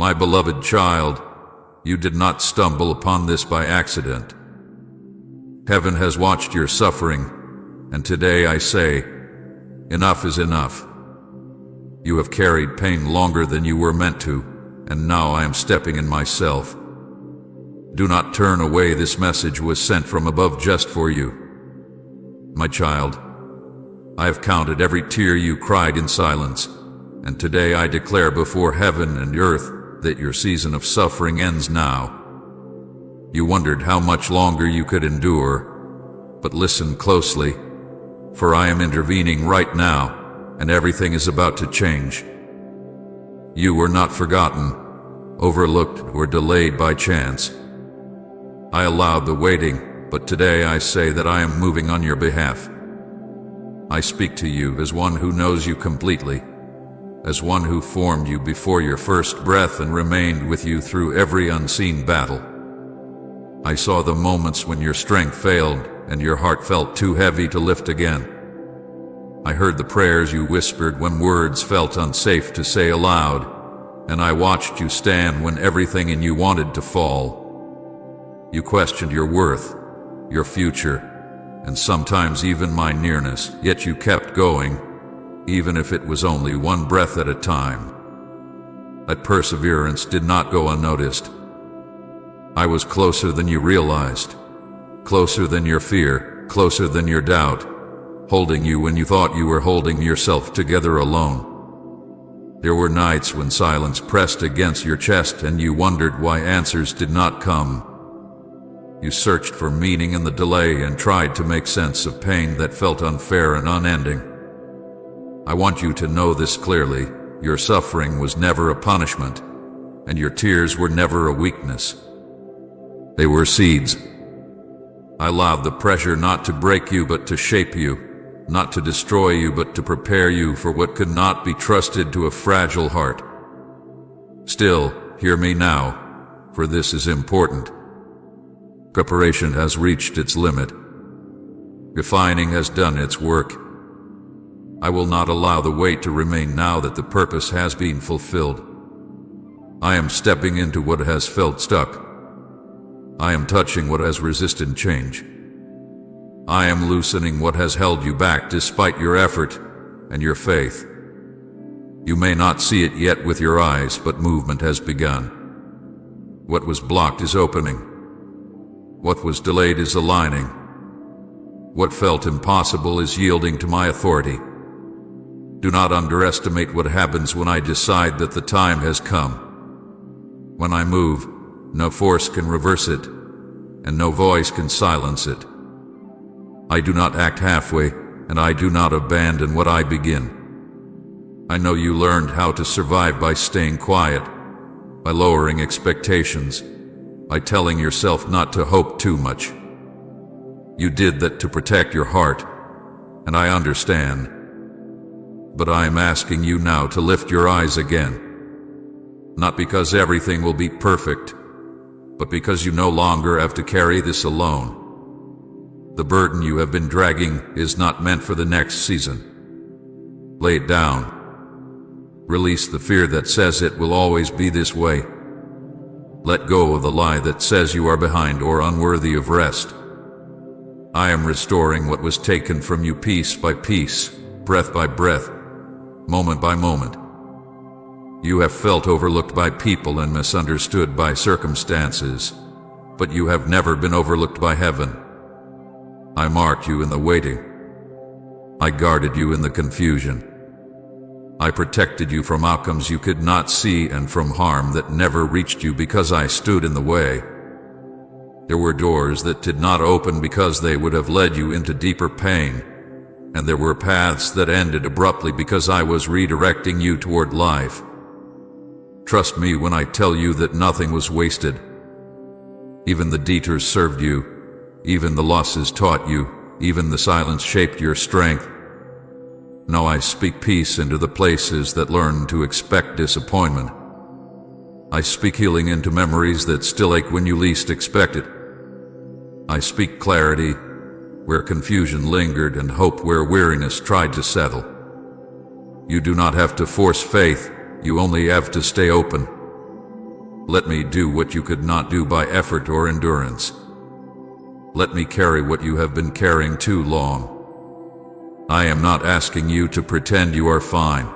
My beloved child, you did not stumble upon this by accident. Heaven has watched your suffering, and today I say, enough is enough. You have carried pain longer than you were meant to, and now I am stepping in myself. Do not turn away. This message was sent from above just for you. My child, I have counted every tear you cried in silence, and today I declare before heaven and earth that your season of suffering ends now. You wondered how much longer you could endure, but listen closely, for I am intervening right now, and everything is about to change. You were not forgotten, overlooked, or delayed by chance. I allowed the waiting, but today I say that I am moving on your behalf. I speak to you as one who knows you completely, as one who formed you before your first breath and remained with you through every unseen battle. I saw the moments when your strength failed and your heart felt too heavy to lift again. I heard the prayers you whispered when words felt unsafe to say aloud, and I watched you stand when everything in you wanted to fall. You questioned your worth, your future, and sometimes even my nearness, yet you kept going, even if it was only one breath at a time. That perseverance did not go unnoticed. I was closer than you realized, closer than your fear, closer than your doubt, holding you when you thought you were holding yourself together alone. There were nights when silence pressed against your chest and you wondered why answers did not come. You searched for meaning in the delay and tried to make sense of pain that felt unfair and unending. I want you to know this clearly: your suffering was never a punishment, and your tears were never a weakness. They were seeds. I allowed the pressure not to break you but to shape you, not to destroy you but to prepare you for what could not be trusted to a fragile heart. Still, hear me now, for this is important. Preparation has reached its limit. Refining has done its work. I will not allow the weight to remain now that the purpose has been fulfilled. I am stepping into what has felt stuck. I am touching what has resisted change. I am loosening what has held you back despite your effort and your faith. You may not see it yet with your eyes, but movement has begun. What was blocked is opening. What was delayed is aligning. What felt impossible is yielding to my authority. Do not underestimate what happens when I decide that the time has come. When I move, no force can reverse it, and no voice can silence it. I do not act halfway, and I do not abandon what I begin. I know you learned how to survive by staying quiet, by lowering expectations, by telling yourself not to hope too much. You did that to protect your heart, and I understand. But I am asking you now to lift your eyes again. Not because everything will be perfect, but because you no longer have to carry this alone. The burden you have been dragging is not meant for the next season. Lay it down. Release the fear that says it will always be this way. Let go of the lie that says you are behind or unworthy of rest. I am restoring what was taken from you piece by piece, breath by breath, moment by moment. You have felt overlooked by people and misunderstood by circumstances, but you have never been overlooked by heaven. I marked you in the waiting. I guarded you in the confusion. I protected you from outcomes you could not see and from harm that never reached you because I stood in the way. There were doors that did not open because they would have led you into deeper pain, and there were paths that ended abruptly because I was redirecting you toward life. Trust me when I tell you that nothing was wasted. Even the detours served you. Even the losses taught you, even the silence shaped your strength. Now I speak peace into the places that learn to expect disappointment. I speak healing into memories that still ache when you least expect it. I speak clarity where confusion lingered and hope where weariness tried to settle. You do not have to force faith, you only have to stay open. Let me do what you could not do by effort or endurance. Let me carry what you have been carrying too long. I am not asking you to pretend you are fine.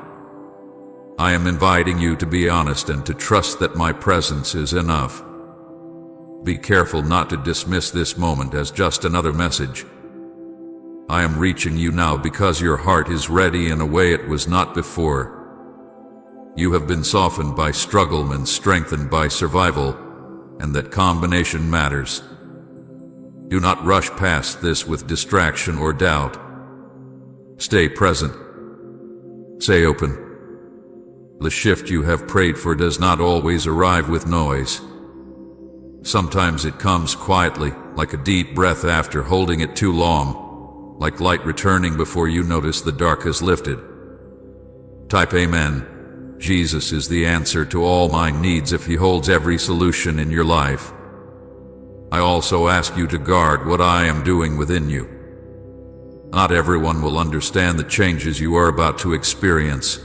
I am inviting you to be honest and to trust that my presence is enough. Be careful not to dismiss this moment as just another message. I am reaching you now because your heart is ready in a way it was not before. You have been softened by struggle and strengthened by survival, and that combination matters. Do not rush past this with distraction or doubt. Stay present. Stay open. The shift you have prayed for does not always arrive with noise. Sometimes it comes quietly, like a deep breath after holding it too long, like light returning before you notice the dark has lifted. Type Amen. Jesus is the answer to all my needs if He holds every solution in your life. I also ask you to guard what I am doing within you. Not everyone will understand the changes you are about to experience,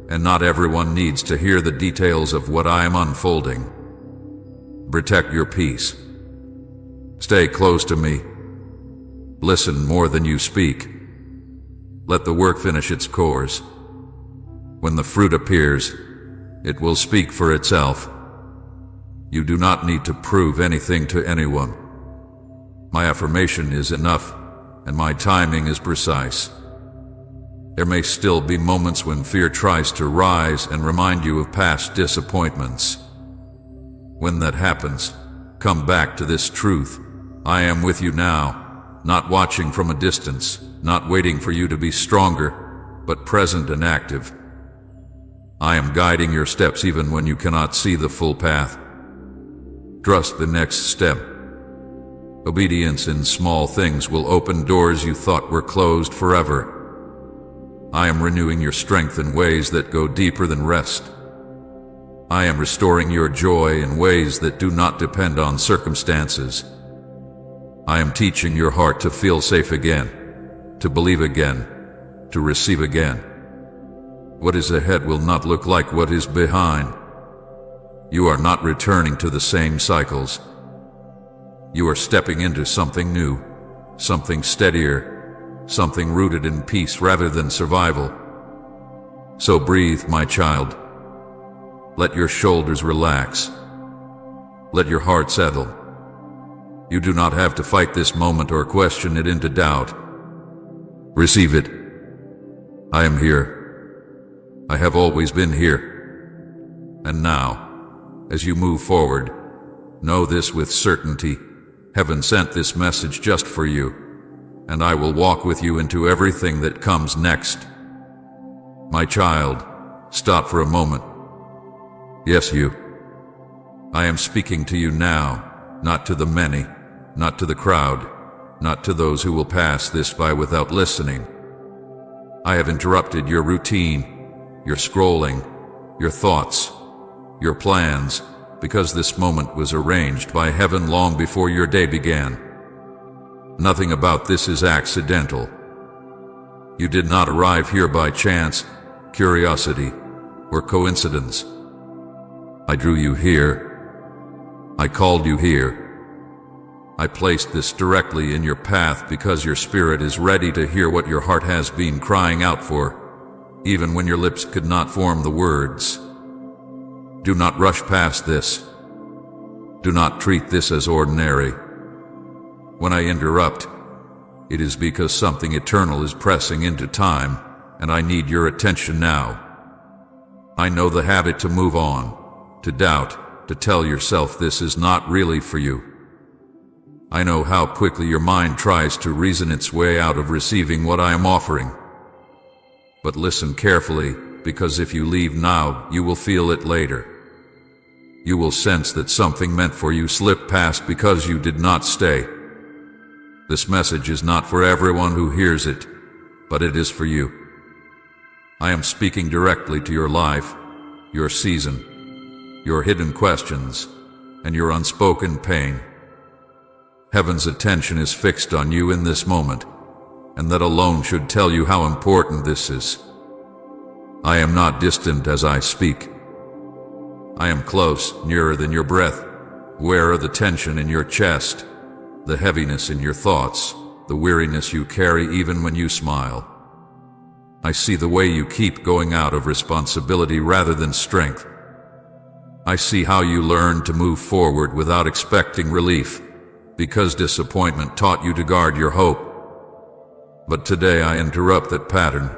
and not everyone needs to hear the details of what I am unfolding. Protect your peace. Stay close to me. Listen more than you speak. Let the work finish its course. When the fruit appears, it will speak for itself. You do not need to prove anything to anyone. My affirmation is enough, and my timing is precise. There may still be moments when fear tries to rise and remind you of past disappointments. When that happens, come back to this truth. I am with you now, not watching from a distance, not waiting for you to be stronger, but present and active. I am guiding your steps even when you cannot see the full path. Trust the next step. Obedience in small things will open doors you thought were closed forever. I am renewing your strength in ways that go deeper than rest. I am restoring your joy in ways that do not depend on circumstances. I am teaching your heart to feel safe again, to believe again, to receive again. What is ahead will not look like what is behind. You are not returning to the same cycles. You are stepping into something new, something steadier, something rooted in peace rather than survival. So breathe, my child. Let your shoulders relax. Let your heart settle. You do not have to fight this moment or question it into doubt. Receive it. I am here. I have always been here. And now, as you move forward, know this with certainty. Heaven sent this message just for you, and I will walk with you into everything that comes next. My child, stop for a moment. Yes, you. I am speaking to you now, not to the many, not to the crowd, not to those who will pass this by without listening. I have interrupted your routine, your scrolling, your thoughts, your plans, because this moment was arranged by heaven long before your day began. Nothing about this is accidental. You did not arrive here by chance, curiosity, or coincidence. I drew you here. I called you here. I placed this directly in your path because your spirit is ready to hear what your heart has been crying out for, even when your lips could not form the words. Do not rush past this. Do not treat this as ordinary. When I interrupt, it is because something eternal is pressing into time, and I need your attention now. I know the habit to move on, to doubt, to tell yourself this is not really for you. I know how quickly your mind tries to reason its way out of receiving what I am offering. But listen carefully, because if you leave now, you will feel it later. You will sense that something meant for you slipped past because you did not stay. This message is not for everyone who hears it, but it is for you. I am speaking directly to your life, your season, your hidden questions, and your unspoken pain. Heaven's attention is fixed on you in this moment, and that alone should tell you how important this is. I am not distant as I speak. I am close, nearer than your breath. Aware of the tension in your chest, the heaviness in your thoughts, the weariness you carry even when you smile. I see the way you keep going out of responsibility rather than strength. I see how you learn to move forward without expecting relief, because disappointment taught you to guard your hope. But today I interrupt that pattern.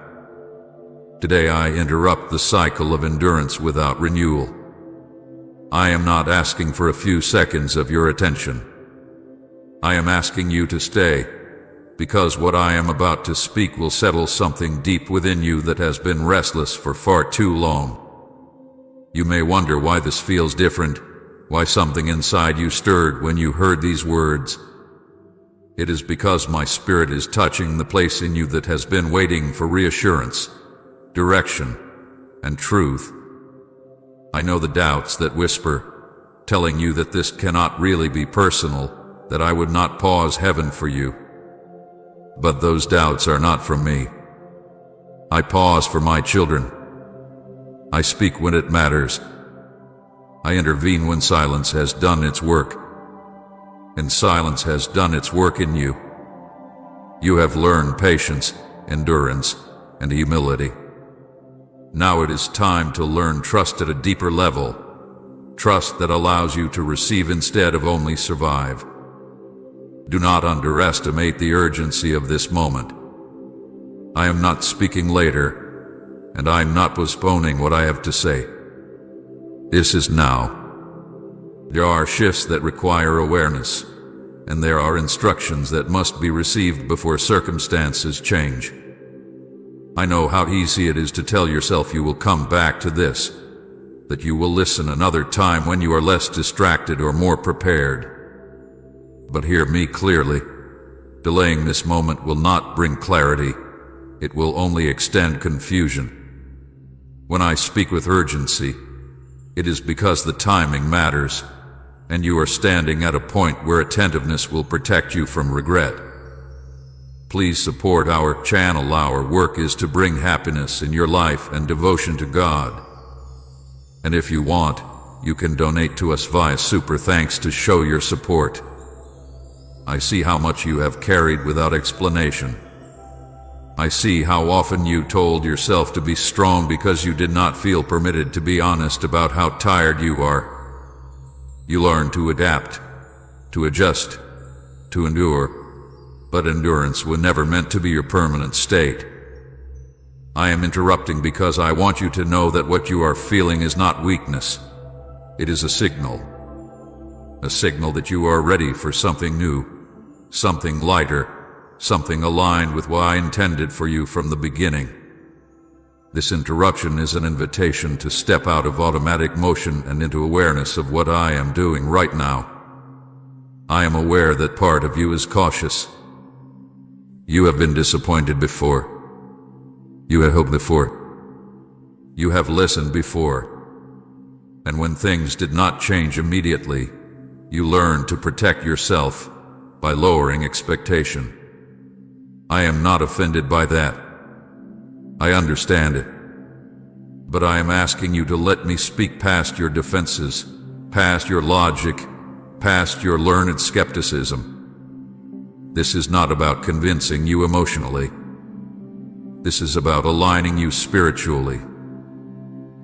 Today I interrupt the cycle of endurance without renewal. I am not asking for a few seconds of your attention. I am asking you to stay, because what I am about to speak will settle something deep within you that has been restless for far too long. You may wonder why this feels different, why something inside you stirred when you heard these words. It is because my spirit is touching the place in you that has been waiting for reassurance, direction, and truth. I know the doubts that whisper, telling you that this cannot really be personal, that I would not pause heaven for you. But those doubts are not from me. I pause for my children. I speak when it matters. I intervene when silence has done its work. And silence has done its work in you. You have learned patience, endurance, and humility. Now it is time to learn trust at a deeper level. Trust that allows you to receive instead of only survive. Do not underestimate the urgency of this moment. I am not speaking later, and I am not postponing what I have to say. This is now. There are shifts that require awareness, and there are instructions that must be received before circumstances change. I know how easy it is to tell yourself you will come back to this, that you will listen another time when you are less distracted or more prepared. But hear me clearly. Delaying this moment will not bring clarity. It will only extend confusion. When I speak with urgency, it is because the timing matters, and you are standing at a point where attentiveness will protect you from regret. Please support our channel. Our work is to bring happiness in your life and devotion to God. And if you want, you can donate to us via Super Thanks to show your support. I see how much you have carried without explanation. I see how often you told yourself to be strong because you did not feel permitted to be honest about how tired you are. You learned to adapt, to adjust, to endure. But endurance was never meant to be your permanent state. I am interrupting because I want you to know that what you are feeling is not weakness. It is a signal that you are ready for something new, something lighter, something aligned with what I intended for you from the beginning. This interruption is an invitation to step out of automatic motion and into awareness of what I am doing right now. I am aware that part of you is cautious. You have been disappointed before. You had hoped before. You have listened before. And when things did not change immediately, you learned to protect yourself by lowering expectation. I am not offended by that. I understand it. But I am asking you to let me speak past your defenses, past your logic, past your learned skepticism. This is not about convincing you emotionally. This is about aligning you spiritually.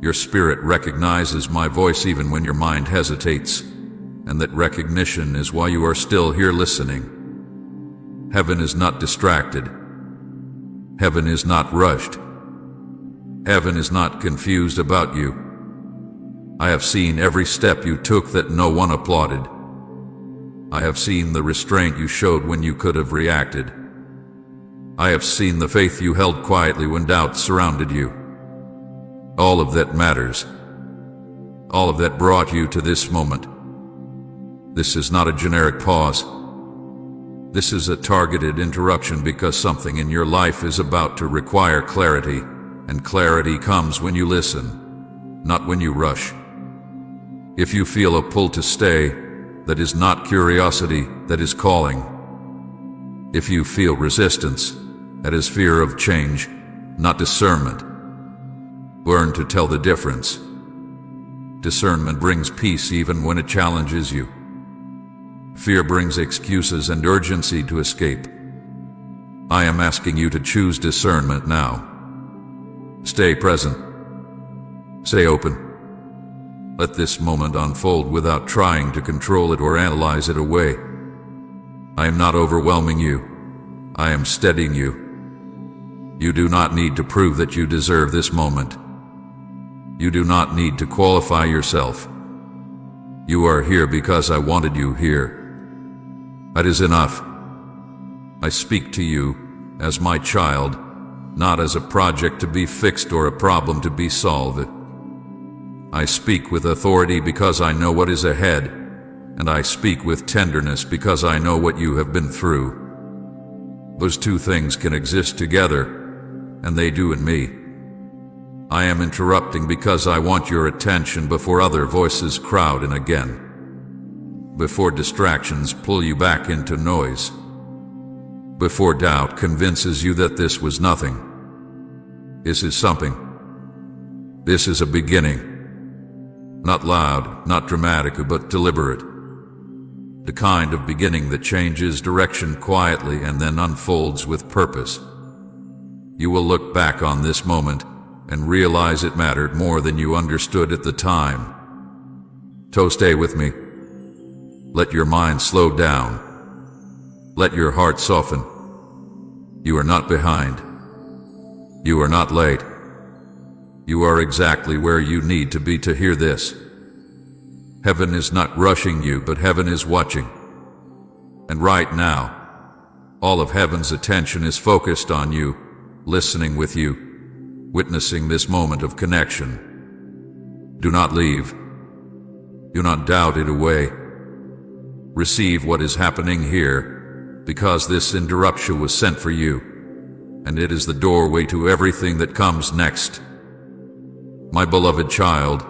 Your spirit recognizes my voice even when your mind hesitates, and that recognition is why you are still here listening. Heaven is not distracted. Heaven is not rushed. Heaven is not confused about you. I have seen every step you took that no one applauded. I have seen the restraint you showed when you could have reacted. I have seen the faith you held quietly when doubt surrounded you. All of that matters. All of that brought you to this moment. This is not a generic pause. This is a targeted interruption because something in your life is about to require clarity, and clarity comes when you listen, not when you rush. If you feel a pull to stay, that is not curiosity, that is calling. If you feel resistance, that is fear of change, not discernment. Learn to tell the difference. Discernment brings peace even when it challenges you. Fear brings excuses and urgency to escape. I am asking you to choose discernment now. Stay present. Stay open. Let this moment unfold without trying to control it or analyze it away. I am not overwhelming you. I am steadying you. You do not need to prove that you deserve this moment. You do not need to qualify yourself. You are here because I wanted you here. That is enough. I speak to you as my child, not as a project to be fixed or a problem to be solved. I speak with authority because I know what is ahead, and I speak with tenderness because I know what you have been through. Those two things can exist together, and they do in me. I am interrupting because I want your attention before other voices crowd in again. Before distractions pull you back into noise. Before doubt convinces you that this was nothing. This is something. This is a beginning. Not loud, not dramatic, but deliberate. The kind of beginning that changes direction quietly and then unfolds with purpose. You will look back on this moment and realize it mattered more than you understood at the time. So stay with me. Let your mind slow down. Let your heart soften. You are not behind. You are not late. You are exactly where you need to be to hear this. Heaven is not rushing you, but heaven is watching. And right now, all of heaven's attention is focused on you, listening with you, witnessing this moment of connection. Do not leave. Do not doubt it away. Receive what is happening here, because this interruption was sent for you, and it is the doorway to everything that comes next. My beloved child,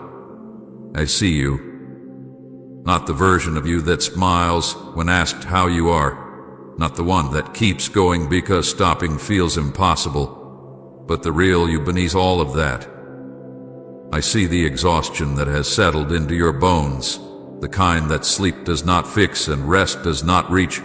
I see you. Not the version of you that smiles when asked how you are, not the one that keeps going because stopping feels impossible, but the real you beneath all of that. I see the exhaustion that has settled into your bones, the kind that sleep does not fix and rest does not reach.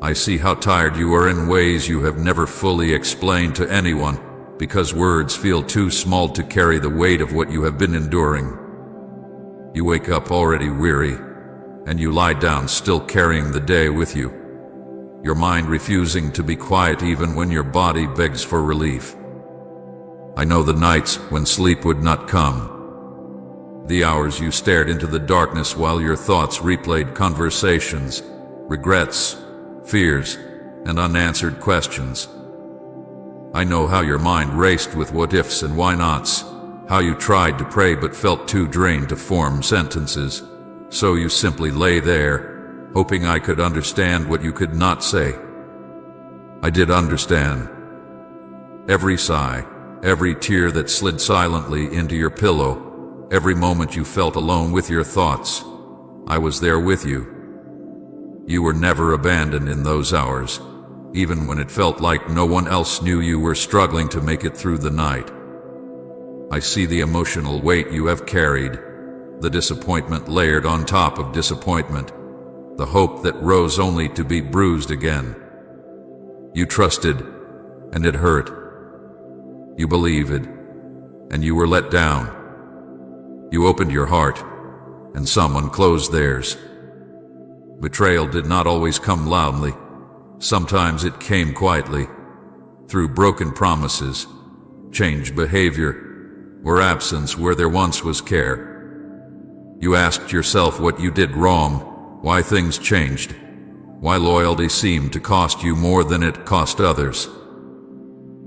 I see how tired you are in ways you have never fully explained to anyone, because words feel too small to carry the weight of what you have been enduring. You wake up already weary, and you lie down still carrying the day with you, your mind refusing to be quiet even when your body begs for relief. I know the nights when sleep would not come, the hours you stared into the darkness while your thoughts replayed conversations, regrets, fears, and unanswered questions. I know how your mind raced with what-ifs and why-nots, how you tried to pray but felt too drained to form sentences, so you simply lay there, hoping I could understand what you could not say. I did understand. Every sigh, every tear that slid silently into your pillow, every moment you felt alone with your thoughts, I was there with you. You were never abandoned in those hours, even when it felt like no one else knew you were struggling to make it through the night. I see the emotional weight you have carried, the disappointment layered on top of disappointment, the hope that rose only to be bruised again. You trusted, and it hurt. You believed, and you were let down. You opened your heart, and someone closed theirs. Betrayal did not always come loudly. Sometimes it came quietly, through broken promises, changed behavior, or absence where there once was care. You asked yourself what you did wrong, why things changed, why loyalty seemed to cost you more than it cost others.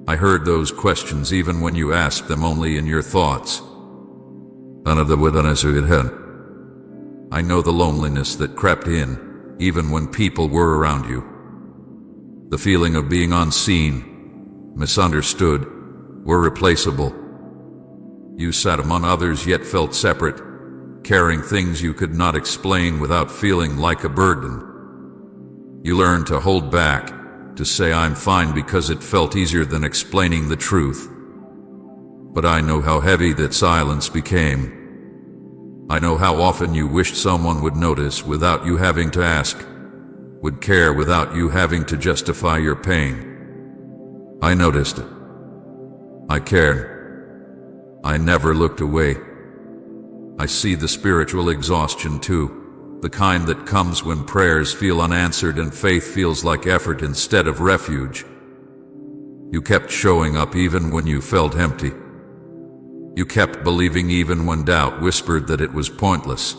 I heard those questions even when you asked them only in your thoughts. I know the loneliness that crept in, even when people were around you. The feeling of being unseen, misunderstood, or replaceable. You sat among others yet felt separate, carrying things you could not explain without feeling like a burden. You learned to hold back, to say I'm fine because it felt easier than explaining the truth. But I know how heavy that silence became. I know how often you wished someone would notice without you having to ask, would care without you having to justify your pain. I noticed it. I cared. I never looked away. I see the spiritual exhaustion too, the kind that comes when prayers feel unanswered and faith feels like effort instead of refuge. You kept showing up even when you felt empty. You kept believing even when doubt whispered that it was pointless.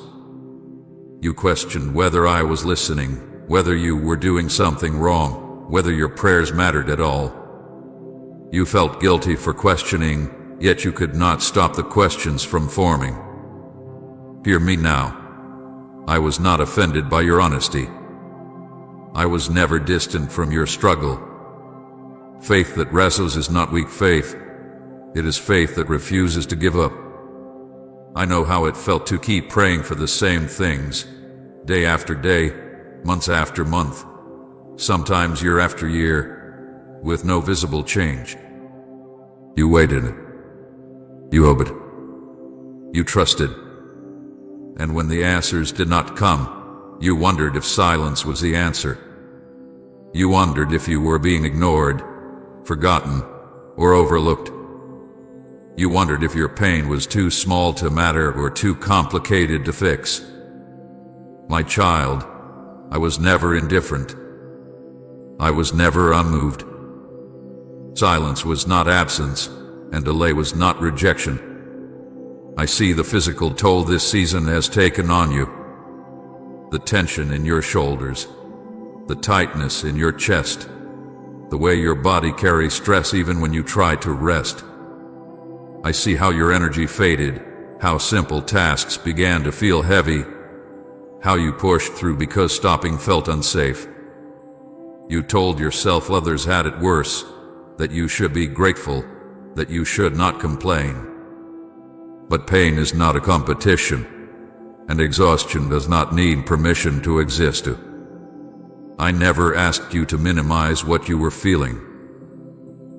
You questioned whether I was listening, whether you were doing something wrong, whether your prayers mattered at all. You felt guilty for questioning, yet you could not stop the questions from forming. Hear me now. I was not offended by your honesty. I was never distant from your struggle. Faith that wrestles is not weak faith. It is faith that refuses to give up. I know how it felt to keep praying for the same things, day after day, months after month, sometimes year after year, with no visible change. You waited. You hoped. You trusted. And when the answers did not come, you wondered if silence was the answer. You wondered if you were being ignored, forgotten, or overlooked. You wondered if your pain was too small to matter or too complicated to fix. My child, I was never indifferent. I was never unmoved. Silence was not absence, and delay was not rejection. I see the physical toll this season has taken on you. The tension in your shoulders, the tightness in your chest, the way your body carries stress even when you try to rest. I see how your energy faded, how simple tasks began to feel heavy, how you pushed through because stopping felt unsafe. You told yourself others had it worse, that you should be grateful, that you should not complain. But pain is not a competition, and exhaustion does not need permission to exist. I never asked you to minimize what you were feeling.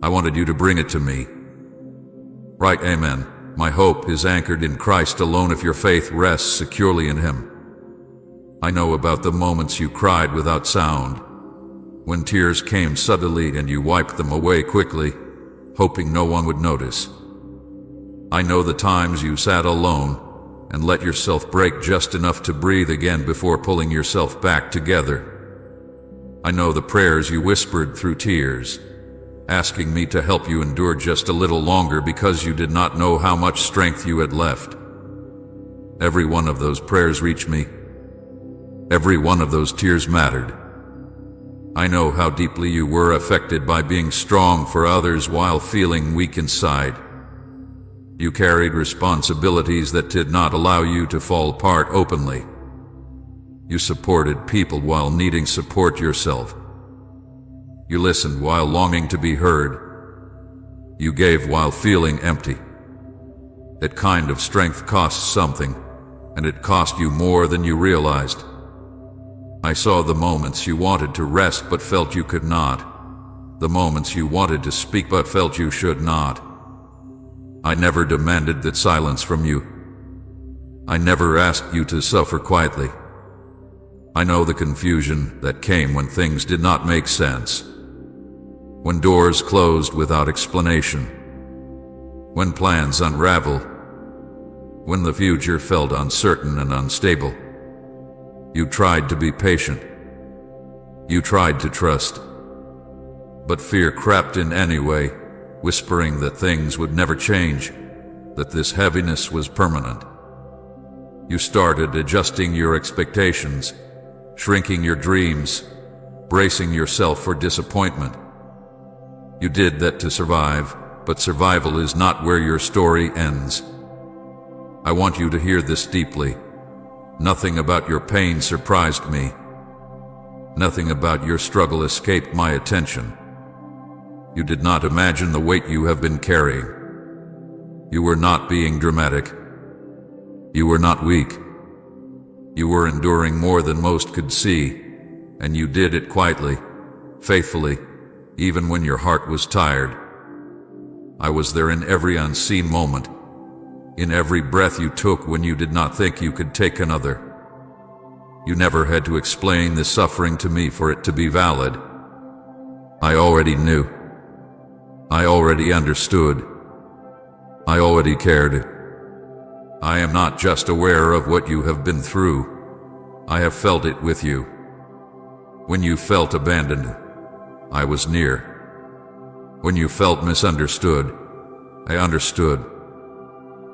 I wanted you to bring it to me. Right, amen. My hope is anchored in Christ alone if your faith rests securely in Him. I know about the moments you cried without sound, when tears came suddenly and you wiped them away quickly, hoping no one would notice. I know the times you sat alone and let yourself break just enough to breathe again before pulling yourself back together. I know the prayers you whispered through tears, asking me to help you endure just a little longer because you did not know how much strength you had left. Every one of those prayers reached me. Every one of those tears mattered. I know how deeply you were affected by being strong for others while feeling weak inside. You carried responsibilities that did not allow you to fall apart openly. You supported people while needing support yourself. You listened while longing to be heard. You gave while feeling empty. That kind of strength costs something, and it cost you more than you realized. I saw the moments you wanted to rest but felt you could not, the moments you wanted to speak but felt you should not. I never demanded that silence from you. I never asked you to suffer quietly. I know the confusion that came when things did not make sense. When doors closed without explanation. When plans unravel. When the future felt uncertain and unstable. You tried to be patient. You tried to trust. But fear crept in anyway, whispering that things would never change, that this heaviness was permanent. You started adjusting your expectations, shrinking your dreams, bracing yourself for disappointment. You did that to survive, but survival is not where your story ends. I want you to hear this deeply. Nothing about your pain surprised me. Nothing about your struggle escaped my attention. You did not imagine the weight you have been carrying. You were not being dramatic. You were not weak. You were enduring more than most could see, and you did it quietly, faithfully, even when your heart was tired. I was there in every unseen moment, in every breath you took when you did not think you could take another. You never had to explain the suffering to me for it to be valid. I already knew. I already understood. I already cared. I am not just aware of what you have been through. I have felt it with you. When you felt abandoned, I was near. When you felt misunderstood, I understood.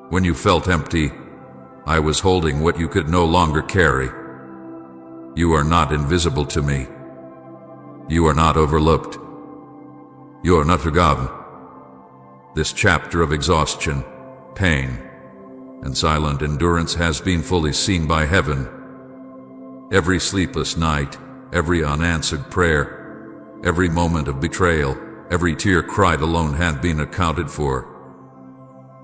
When you felt empty, I was holding what you could no longer carry. You are not invisible to me. You are not overlooked. You are not forgotten. This chapter of exhaustion, pain, and silent endurance has been fully seen by heaven. Every sleepless night, every unanswered prayer, every moment of betrayal, every tear cried alone had been accounted for.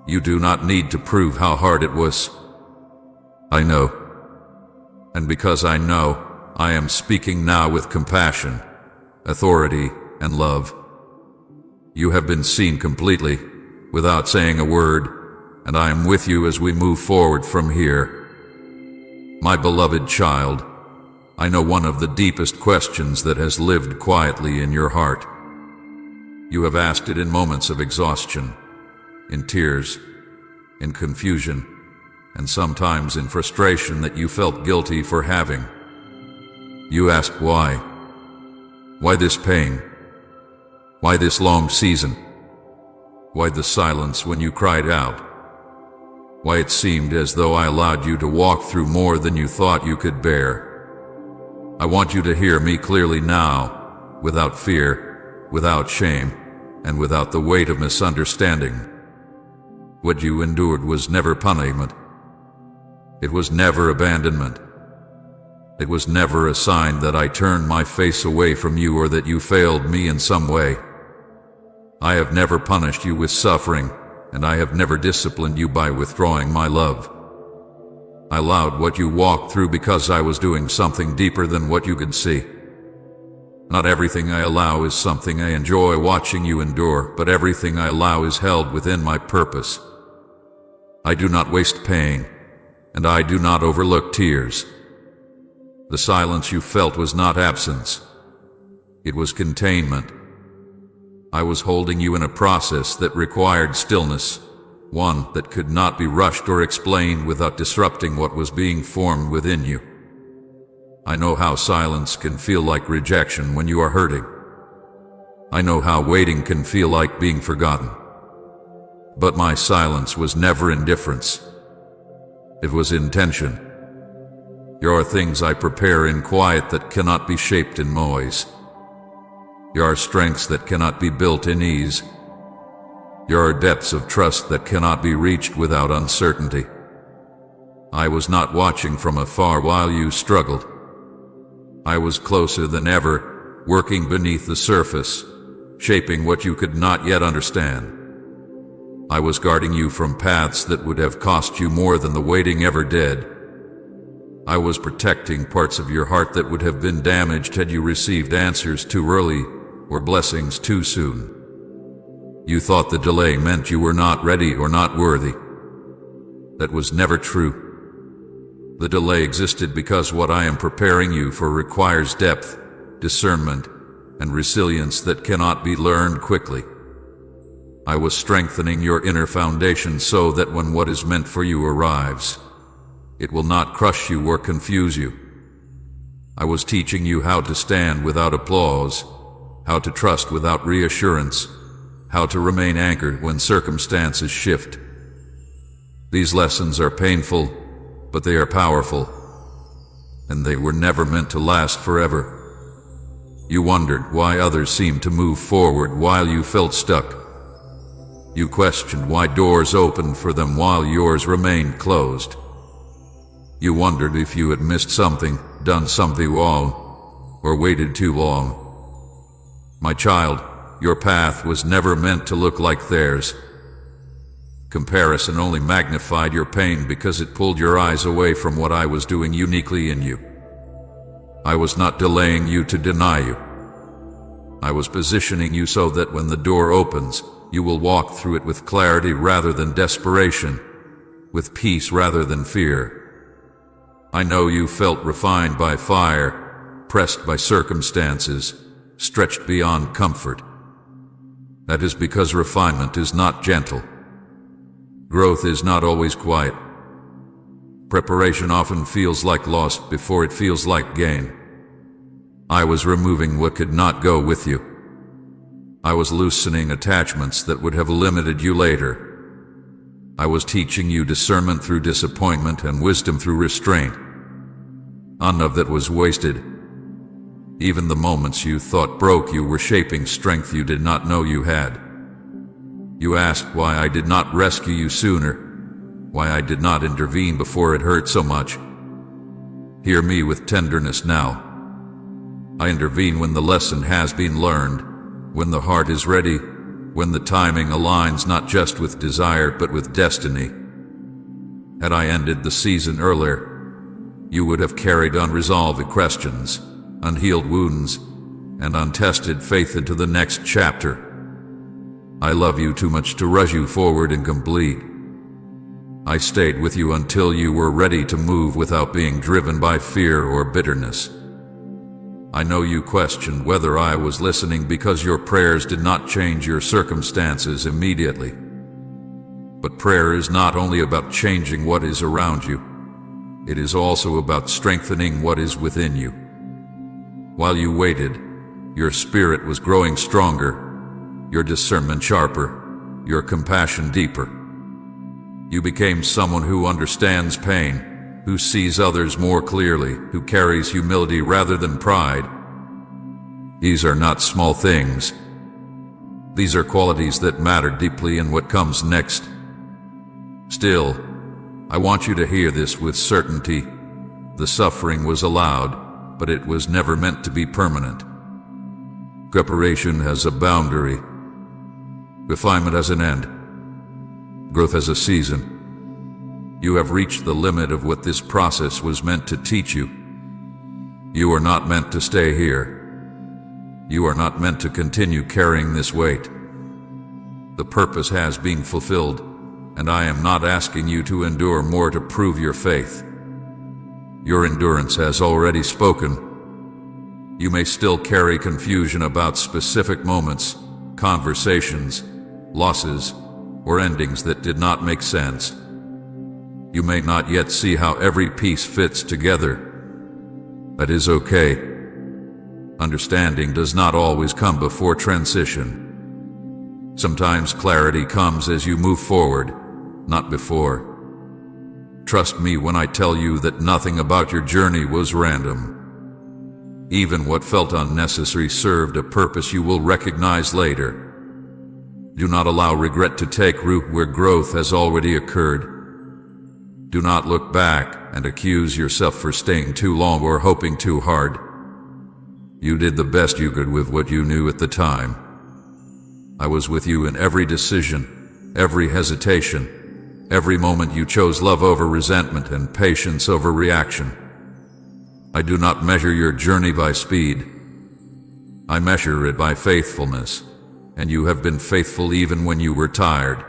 You do not need to prove how hard it was. I know. And because I know, I am speaking now with compassion, authority, and love. You have been seen completely, without saying a word, and I am with you as we move forward from here. My beloved child, I know one of the deepest questions that has lived quietly in your heart. You have asked it in moments of exhaustion, in tears, in confusion, and sometimes in frustration that you felt guilty for having. You asked why. Why this pain? Why this long season? Why the silence when you cried out? Why it seemed as though I allowed you to walk through more than you thought you could bear. I want you to hear me clearly now, without fear, without shame, and without the weight of misunderstanding. What you endured was never punishment. It was never abandonment. It was never a sign that I turned my face away from you or that you failed me in some way. I have never punished you with suffering, and I have never disciplined you by withdrawing my love. I allowed what you walked through because I was doing something deeper than what you could see. Not everything I allow is something I enjoy watching you endure, but everything I allow is held within my purpose. I do not waste pain, and I do not overlook tears. The silence you felt was not absence. It was containment. I was holding you in a process that required stillness, one that could not be rushed or explained without disrupting what was being formed within you. I know how silence can feel like rejection when you are hurting. I know how waiting can feel like being forgotten. But my silence was never indifference. It was intention. There are things I prepare in quiet that cannot be shaped in noise. There are strengths that cannot be built in ease. There are depths of trust that cannot be reached without uncertainty. I was not watching from afar while you struggled. I was closer than ever, working beneath the surface, shaping what you could not yet understand. I was guarding you from paths that would have cost you more than the waiting ever did. I was protecting parts of your heart that would have been damaged had you received answers too early or blessings too soon. You thought the delay meant you were not ready or not worthy. That was never true. The delay existed because what I am preparing you for requires depth, discernment, and resilience that cannot be learned quickly. I was strengthening your inner foundation so that when what is meant for you arrives, it will not crush you or confuse you. I was teaching you how to stand without applause, how to trust without reassurance, how to remain anchored when circumstances shift. These lessons are painful, but they are powerful, and they were never meant to last forever. You wondered why others seemed to move forward while you felt stuck. You questioned why doors opened for them while yours remained closed. You wondered if you had missed something, done something wrong, or waited too long. My child, your path was never meant to look like theirs. Comparison only magnified your pain because it pulled your eyes away from what I was doing uniquely in you. I was not delaying you to deny you. I was positioning you so that when the door opens, you will walk through it with clarity rather than desperation, with peace rather than fear. I know you felt refined by fire, pressed by circumstances, stretched beyond comfort. That is because refinement is not gentle. Growth is not always quiet. Preparation often feels like loss before it feels like gain. I was removing what could not go with you. I was loosening attachments that would have limited you later. I was teaching you discernment through disappointment and wisdom through restraint. None of that was wasted. Even the moments you thought broke you were shaping strength you did not know you had. You asked why I did not rescue you sooner, why I did not intervene before it hurt so much. Hear me with tenderness now. I intervene when the lesson has been learned, when the heart is ready, when the timing aligns not just with desire but with destiny. Had I ended the season earlier, you would have carried unresolved questions, unhealed wounds, and untested faith into the next chapter. I love you too much to rush you forward and complete. I stayed with you until you were ready to move without being driven by fear or bitterness. I know you questioned whether I was listening because your prayers did not change your circumstances immediately. But prayer is not only about changing what is around you, it is also about strengthening what is within you. While you waited, your spirit was growing stronger, your discernment sharper, your compassion deeper. You became someone who understands pain, who sees others more clearly, who carries humility rather than pride. These are not small things. These are qualities that matter deeply in what comes next. Still, I want you to hear this with certainty. The suffering was allowed, but it was never meant to be permanent. Preparation has a boundary. Refinement has an end. Growth has a season. You have reached the limit of what this process was meant to teach you. You are not meant to stay here. You are not meant to continue carrying this weight. The purpose has been fulfilled, and I am not asking you to endure more to prove your faith. Your endurance has already spoken. You may still carry confusion about specific moments, conversations, losses, or endings that did not make sense. You may not yet see how every piece fits together. That is okay. Understanding does not always come before transition. Sometimes clarity comes as you move forward, not before. Trust me when I tell you that nothing about your journey was random. Even what felt unnecessary served a purpose you will recognize later. Do not allow regret to take root where growth has already occurred. Do not look back and accuse yourself for staying too long or hoping too hard. You did the best you could with what you knew at the time. I was with you in every decision, every hesitation, every moment you chose love over resentment and patience over reaction. I do not measure your journey by speed. I measure it by faithfulness, and you have been faithful even when you were tired.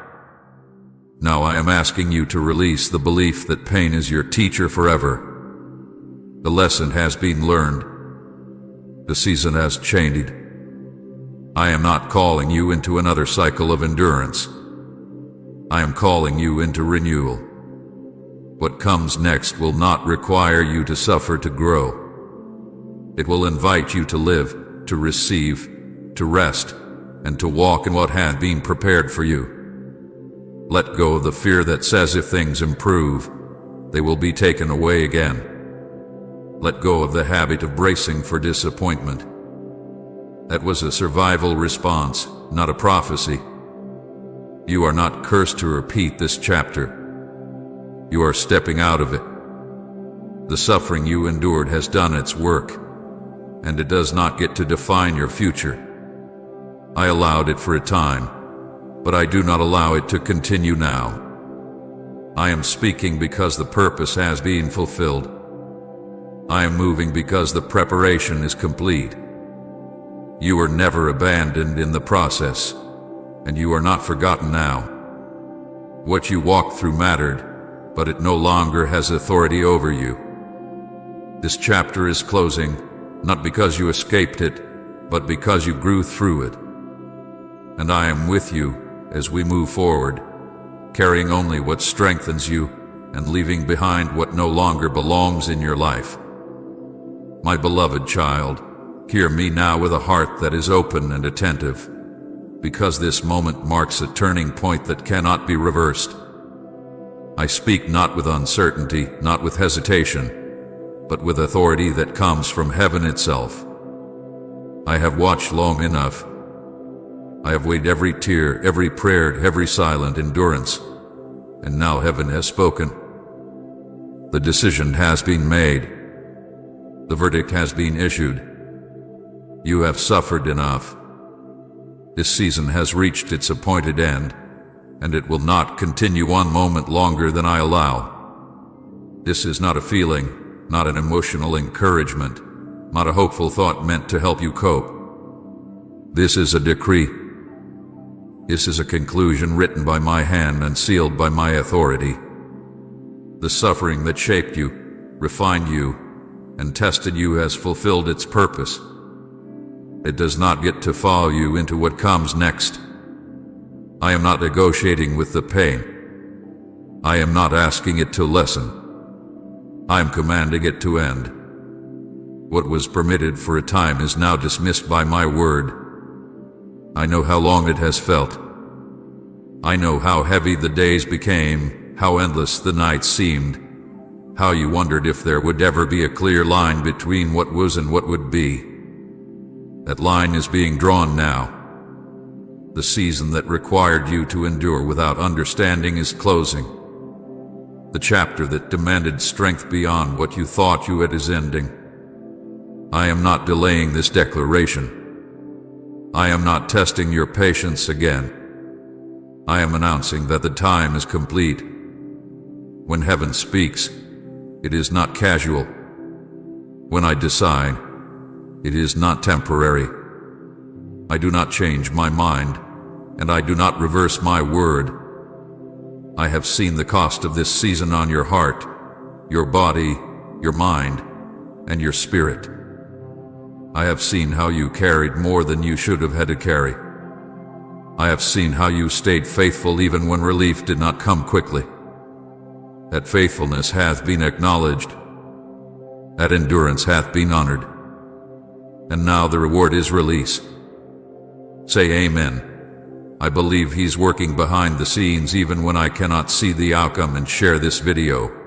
Now I am asking you to release the belief that pain is your teacher forever. The lesson has been learned. The season has changed. I am not calling you into another cycle of endurance. I am calling you into renewal. What comes next will not require you to suffer to grow. It will invite you to live, to receive, to rest, and to walk in what had been prepared for you. Let go of the fear that says if things improve, they will be taken away again. Let go of the habit of bracing for disappointment. That was a survival response, not a prophecy. You are not cursed to repeat this chapter. You are stepping out of it. The suffering you endured has done its work, and it does not get to define your future. I allowed it for a time, but I do not allow it to continue now. I am speaking because the purpose has been fulfilled. I am moving because the preparation is complete. You were never abandoned in the process, and you are not forgotten now. What you walked through mattered, but it no longer has authority over you. This chapter is closing, not because you escaped it, but because you grew through it. And I am with you as we move forward, carrying only what strengthens you and leaving behind what no longer belongs in your life. My beloved child, hear me now with a heart that is open and attentive, because this moment marks a turning point that cannot be reversed. I speak not with uncertainty, not with hesitation, but with authority that comes from heaven itself. I have watched long enough. I have weighed every tear, every prayer, every silent endurance, and now heaven has spoken. The decision has been made. The verdict has been issued. You have suffered enough. This season has reached its appointed end, and it will not continue one moment longer than I allow. This is not a feeling, not an emotional encouragement, not a hopeful thought meant to help you cope. This is a decree. This is a conclusion written by my hand and sealed by my authority. The suffering that shaped you, refined you, and tested you has fulfilled its purpose. It does not get to follow you into what comes next. I am not negotiating with the pain. I am not asking it to lessen. I am commanding it to end. What was permitted for a time is now dismissed by my word. I know how long it has felt. I know how heavy the days became, how endless the nights seemed, how you wondered if there would ever be a clear line between what was and what would be. That line is being drawn now. The season that required you to endure without understanding is closing. The chapter that demanded strength beyond what you thought you had is ending. I am not delaying this declaration. I am not testing your patience again. I am announcing that the time is complete. When heaven speaks, it is not casual. When I decide, it is not temporary. I do not change my mind, and I do not reverse my word. I have seen the cost of this season on your heart, your body, your mind, and your spirit. I have seen how you carried more than you should have had to carry. I have seen how you stayed faithful even when relief did not come quickly. That faithfulness hath been acknowledged. That endurance hath been honored. And now the reward is release. Say amen. I believe He's working behind the scenes even when I cannot see the outcome, and share this video.